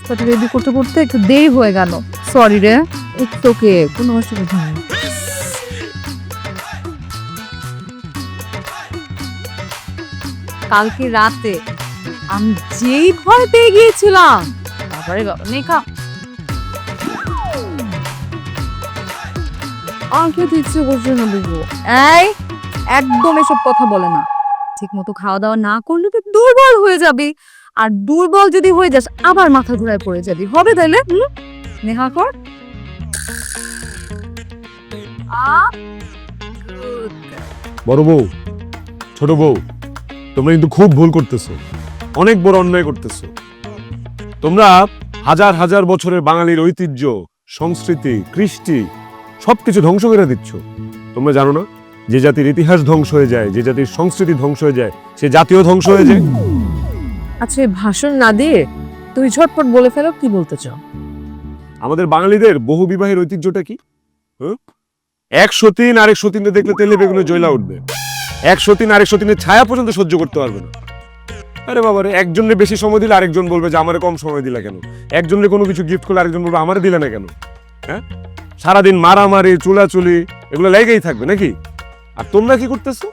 নাস্তাটা রেডি করতে করতে একটু দেরি হয়ে গেল। সরি রে। একটু ওকে, কোনো অসুবিধা নেই। কালকে রাতে আমি যেই ভয় পেয়ে গিয়েছিলাম, তারপরে বাবা নেকা আর খেতে ইচ্ছে করছে না বুঝবো। এই একদম এসব কথা বলে না। ঠিক মতো খাওয়া দাওয়া না করলে তো দুর্বল হয়ে যাবি, আর দুর্বল যদি হয়ে যাস আবার মাথা ঘুরায় পড়ে যাবি। হবে তাইলে? নেহা কর। বড় বউ, ছোট বউ, তোমরা কিন্তু খুব ভুল করতেছো, অনেক বড় অন্যায় করতেছো। তোমরা হাজার হাজার বছরের বাঙালির ঐতিহ্য, সংস্কৃতি, কৃষ্টি সবকিছু ধ্বংস করে দিচ্ছ। তোমরা জানো না, যে জাতির ইতিহাস ধ্বংস হয়ে যায়, যে জাতির সংস্কৃতি ধ্বংস হয়ে যায়, সে জাতীয় ধ্বংস হয়ে যায়। আচ্ছা, ভাষণ না দিয়ে তুমি ঝটপট বলে ফেলো, কি বলতে চাও? আমাদের বাঙালিদের বহু বিবাহের ঐতিহ্যটা কি? এক সতীন আরেক সতীনকে দেখলে তেলে বেগুনে জ্বলা উঠবে, এক সতীন আরেক সতীনের ছায়া পর্যন্ত সহ্য করতে পারবে না। আরে বাবারে, একজনের বেশি সময় দিলে আরেকজন বলবে যে আমারে কম সময় দিলা কেন, একজনের কোনো কিছু গিফট করলে আরেকজন বলবে আমারে দিলে না কেন। হ্যাঁ, সারাদিন মারামারি চুলাচুলি এগুলো লেগেই থাকবে নাকি? আর তোমরা কি করতেছো?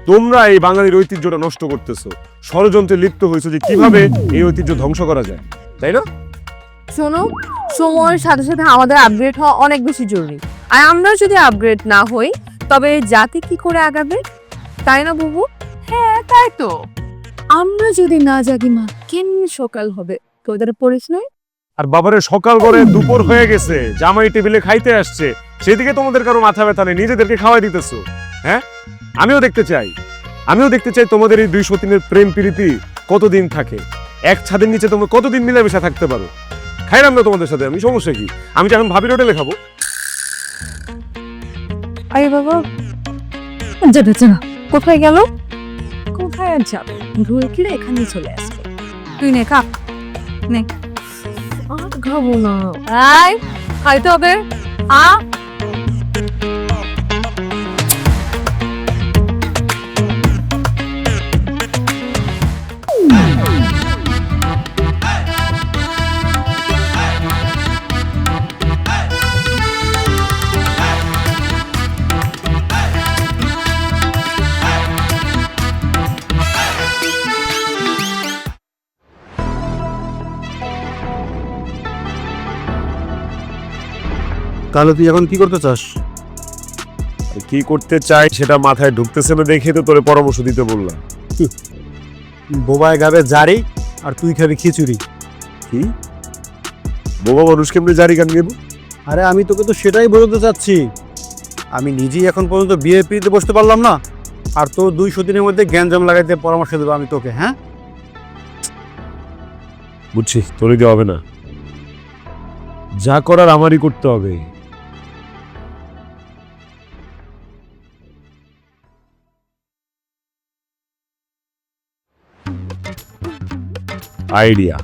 তোমরা এই বাঙালির ঐতিহ্যটা নষ্ট করতেছো, ষড়যন্ত্রে লিপ্ত হয়েছো যে কিভাবে এই ঐতিহ্য ধ্বংস করা যায়, তাই না? শোনো, সময়ের সাথে সাথে আমাদের আপগ্রেড হওয়া অনেক বেশি জরুরি। আর আমরা যদি আপগ্রেড না হই তবে জাতি কি করে আগাবে, তাই না বুবু? হ্যাঁ তাই তো। আমরা যদি না জাগি মা, কেমনি সকাল হবে? তোদের পড়িস নয়? আর বাবারে, সকাল করে দুপুর হয়ে গেছে, জামাই টেবিলে খাইতে আসছে, সেদিকে তোমাদের কারো মাথা ব্যথা নেই, নিজেদেরকে খাওয়াই দিতেছো। হ্যাঁ, আমিও দেখতে চাই তোমাদের এই দুই সতীনের প্রেম প্রীতি কতদিন থাকে, এক ছাদের নিচে তোমরা কতদিন মিলেমিশে থাকতে পারো। খাইলাম না তোমাদের সাথে, আমি সমস্যা কি? আমি তো এখন ভাবির হোটেলে খাবো। আরে বাবা, যেটা না, কোথায় গেল? কোথায় আর যাবে? ঘুরে ফিরে এখানেই চলে আসবে। তুই নে খা, নে। আর খাবো না। এই খাইতে হবে। তাহলে তুই এখন কি করতে চাস? কি করতে চাই সেটা মাথায় ঢুকতেছে না দেখে তো তোরে পরামর্শ দিতে বললাম। বোবায় গাবে জারি আর তুই খাবি খিচুড়ি। কি বোবা মানুষ কেমনি জারি গান গেব? আরে আমি তোকে তো সেটাই বোঝাতে চাচ্ছি। আমি নিজেই এখন পর্যন্ত বিয়ে পিড়িতে বসতে পারলাম না, আর তোর 200 দিনের মধ্যে গ্যাঞ্জাম লাগাইতে পরামর্শ দেবো আমি তোকে? হ্যাঁ, বুঝছি, তোরই দিয়ে হবে না, যা করার আমারই করতে হবে। আইডিয়া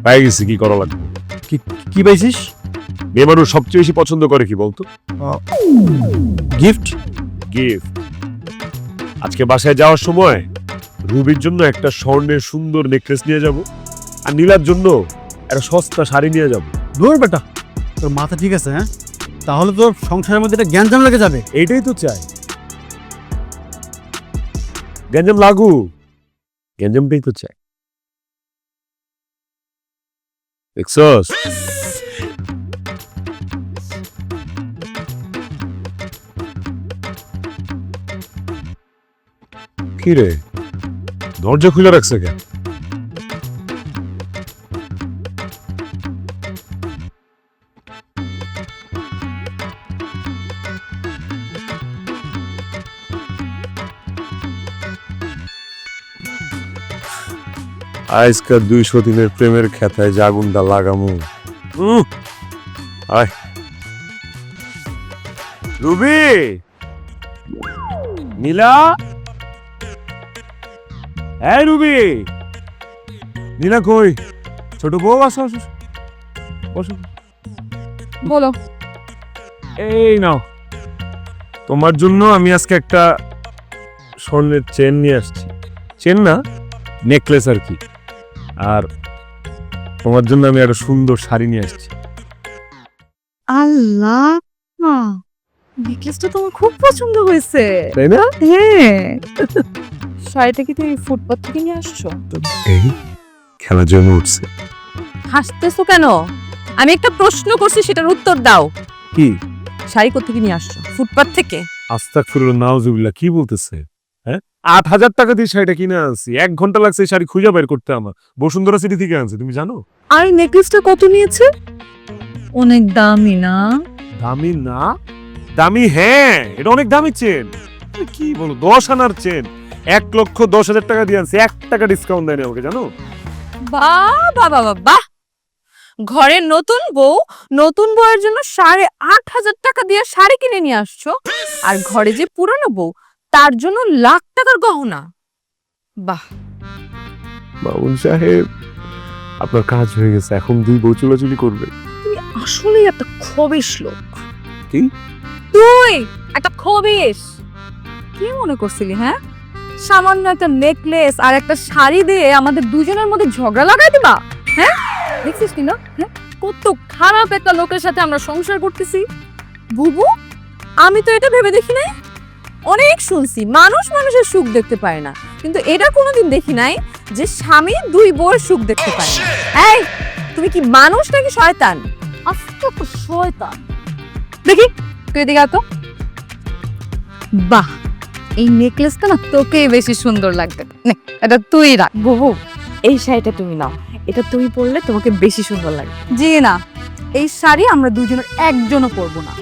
পাই গেছি, কি করা লাগবে। কি পাইছিস? মেয়ে মানুষ সবচেয়ে বেশি পছন্দ করে কি বলতো? গিফট। গিফট। আজকে বাসায় যাওয়ার সময় রুবির জন্য একটা স্বর্ণের সুন্দর নেকলেস নিয়ে যাব, আর নীলার জন্য একটা সস্তা শাড়ি নিয়ে যাব। দূর বেটা, তোর মাথা ঠিক আছে? হ্যাঁ, তাহলে তোর সংসারের মধ্যে একটা গ্যাঞ্জাম লেগে যাবে। এইটাই তো চাই, গ্যাঞ্জাম লাগু, গ্যাঞ্জামটাই তো চাই। দেখছস? কি রে, দরজা খুলে রাখছে কেন? আজকাল 200 দিনের প্রেমের খেতায় জাগুনটা লাগামু। আয় রুবি, নীলা, এই রুবি, নীলা কই? ছোট বউ, আসো আসো, বসো। বলো। এই নাও, তোমার জন্য আমি আজকে একটা স্বর্ণের চেন নিয়ে আসছি। চেন না, নেকলেস আর কি। আর তোমার জন্য আমি একটা সুন্দর শাড়ি নিয়ে আসছি। আল্লাহ, নেকলেসটা তোমার খুব পছন্দ হয়েছে, তাই না? হ্যাঁ। শাড়িটা কি তুমি ফুটপাত থেকে নিয়ে আসছো? এই খেলা জমে উঠছে। হাসতেছো কেন? আমি একটা প্রশ্ন করছি, সেটার উত্তর দাও। কি? শাড়ি কোত্থেকে নিয়ে আসছো? ফুটপাত থেকে? আস্তাগফিরুল্লাহ, নাউজুবিল্লাহ, কি বলতেছে? হ্যাঁ, 8,000 টাকা দিয়ে শাড়িটা কিনে আনছি। 1 ঘন্টা লাগছে এই শাড়ি খুঁজে বের করতে আমার। বসুন্ধরা সিটি থেকে আনছি, তুমি জানো? আর নেকলেসটা কত নিয়েছে? অনেক দামি না? দামি না? দামি, হ্যাঁ, এটা অনেক দামি চেন। কি বলো, 10 আনার চেন। 1,10,000 টাকা দিয়ে আনছি, 1 টাকা ডিসকাউন্ট দেয়নি আমাকে, জানো? বাহ বাহ বাহ বাহ! ঘরের নতুন বউয়ের জন্য 8,500 টাকা দিয়ে শাড়ি কিনে নিয়ে আসছো, আর ঘরে যে পুরনো বউ তার জন্য লাখ টাকার গহনা। বাহ! মামুন সাহেব, আপনার কাজ হয়ে গেছে, এখন 2 বউ চুলাচুলি করবে। তুমি আসলেই একটা খবিশ লোক। কি? তুই একটা খবিস। কি মনে করছিলি? হ্যাঁ, সামান্য একটা নেকলেস আর একটা শাড়ি দিয়ে আমাদের দুজনের মধ্যে ঝগড়া লাগাই দিবা? হ্যাঁ, দেখছিস কি না? হ্যাঁ, কত খারাপ একটা লোকের সাথে আমরা সংসার করতেছি। বুবু, আমি তো এটা ভেবে দেখি নাই। অনেক শুনছি মানুষ মানুষের সুখ দেখতে পায় না, কিন্তু এটা কোনোদিন দেখি নাই যে স্বামী 2 বউয়ের সুখ দেখতে পায় না। এই, তুমি কি মানুষ নাকি শয়তান? আস্তে তো শয়তান। দেখি তুই এদিকে আয় তো। বাহ, এই নেকলেসটা না তোকে বেশি সুন্দর লাগবে। নে, এটা তুই রাখ। বুবু, এই শাড়িটা তুমি নাও, এটা তুমি পরলে তোমাকে বেশি সুন্দর লাগে। জি না, এই শাড়ি আমরা দুজনের একজনও পরবো না।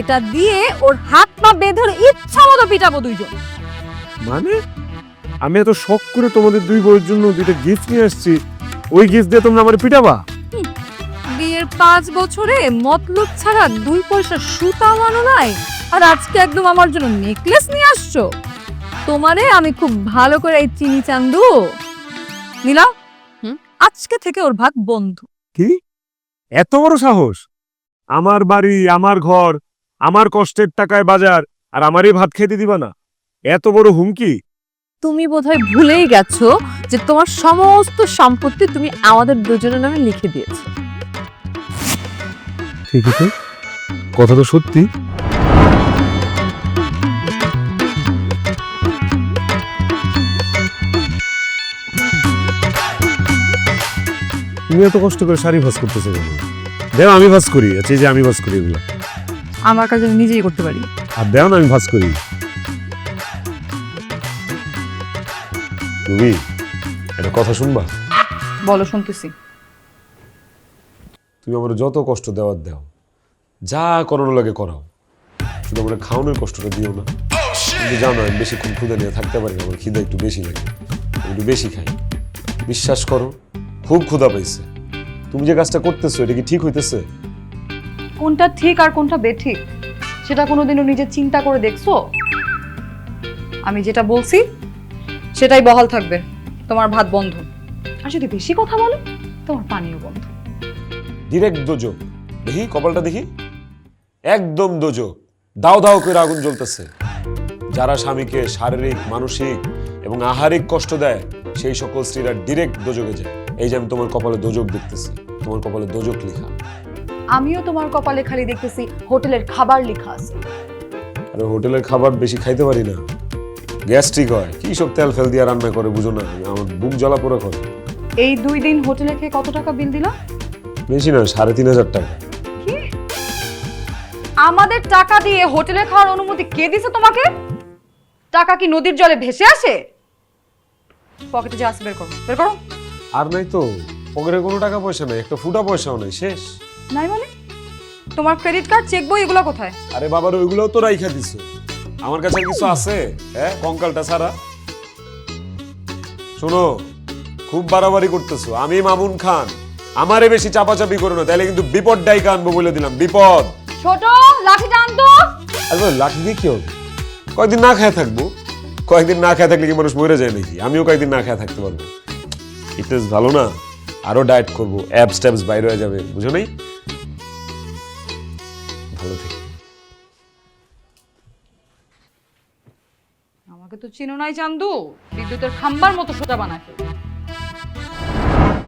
এটা দিয়ে ওর হাত পা বেঁধে ওর ইচ্ছা মতো পিটাবো দুইজন। মানে আমি এত শখ করে তোমাদের 2 বউয়ের জন্য 2টা গিফট নিয়ে আসছি, ওই গিফট দিয়ে তোমরা আমার পিটাবা? বিয়ের 5 বছরে মতলব ছাড়া 2 পয়সা সুতা মানো নাই, আর আজকে একদম আমার জন্য নেকলেস নিয়ে আসছো? তোমারে আমি খুব ভালো করে এই চিনি চান্দু নিলাম। আজকে থেকে ওর ভাগ বন্ধ। কি? এত বড় সাহস? আমার বাড়ি, আমার ঘর, আমার কষ্টের টাকায় বাজার, আর আমারই ভাত খেতে দিবা না? এত বড় হুমকি? তুমি বোধহয় ভুলেই গেছো যে তোমার সমস্ত সম্পত্তি তুমি আমাদের দুজনের নামে লিখে দিয়েছো। ঠিকই তো, কথা তো সত্যি। তুমি এত কষ্ট করে শাড়ি ভাঁজ করতেছো কেন? দেও আমি ভাঁজ করি। আচ্ছা, এই যে আমি ভাঁজ করি এগুলো। আমার কাজ আমি নিজেই করতে পারি। আর দেও না, আমি ভাঁজ করি। তুমি একটা কথা শুনবা? বলো, শুনতেছি। তুমি আমার যত কষ্ট দেওয়ার দাও, যা করানো লাগে করাও, শুধু আমার খাওয়ানোর কষ্টটা দিও না। কিন্তু জানো আমি বেশিক্ষণ ক্ষুদা নিয়ে থাকতে পারি না, আমার খিদা একটু বেশি লাগে, আমি একটু বেশি খাই। বিশ্বাস করো, খুব ক্ষুধা পাইছে। তুমি যে কাজটা করতেছো এটা কি ঠিক হইতেছে? কোনটা ঠিক আর কোনটা বেঠিক সেটা কোনোদিনও নিজে চিন্তা করে দেখছো? আমি যেটা বলছি সেটাই বহাল থাকবে। তোমার ভাত বন্ধ, আর যদি বেশি কথা বলো তোমার পানিও বন্ধ। ডিরেক্ট দোজক। দেখি কপালটা দেখি, একদম দোজক। দাও দাও করে আগুন জ্বলতেছে। যারা স্বামীকে শারীরিক, মানসিক এবং আহারিক কষ্ট দেয় সেই সকল স্ত্রীরা ডিরেক্ট দোজকে যায়। এই যে আমি তোমার কপালে দোজক দেখতেছি, তোমার কপালে দোজক লেখা। আমিও তোমার কপালে খালি দেখতেছি হোটেলের খাবার লেখা আছে। আরে হোটেলের খাবার বেশি খাইতে পারি না, গ্যাস্ট্রিক হয়। কি সব তেল ফেল দিয়ে রান্না করে বুঝো না, আমার বুক জ্বালা পোড়া করে। এই 2 দিন হোটেলে খেয়ে কত টাকা বিল দিলা? বেশি না, 3,500 টাকা। কি? আমাদের টাকা দিয়ে হোটেলে খাওয়ার অনুমতি কে দিছে তোমাকে? টাকা কি নদীর জলে ভেসে আসে? পকেটে যা আছে বের করো, বের করো। আর নাই তো, পকেটে কোনো টাকা পয়সা নাই, একটা ফুটা পয়সাও নাই, শেষ। নাই মানে? তোমার ক্রেডিট কার্ড, চেক বই এগুলো কোথায়? আরে বাবার ওইগুলোও তো রাইখা দিছো, আমার কাছে আর কিছু আছে? হ্যাঁ, কঙ্কালটা ছাড়া। শোনো, খুব বাড়াবাড়ি করতেছো। আমি মামুন খান, আমারে বেশি চাপাচাপি করো না, তাহলে কিন্তু বিপদ ডাইকা আনবো বলে দিলাম, বিপদ। ছোট লাঠিটা আনতো। আরে লাঠি দিয়ে কি হবে? কয়েকদিন না খেয়ে থাকবো। কয়েকদিন না খেয়ে থাকলে কি মানুষ মরে যায় নাকি? আমিও কয়েকদিন না খেয়ে থাকতে পারবো। ফিটনেস ভালো না, আরো ডায়েট করবো, অ্যাবস ট্যাবস বাইরে হয়ে যাবে, বুঝো নাই? ভালো থেকে। আমাকে তো চিনো নাই চান্দু, বিদ্যুতের খাম্বার মতো সোজা বানায়।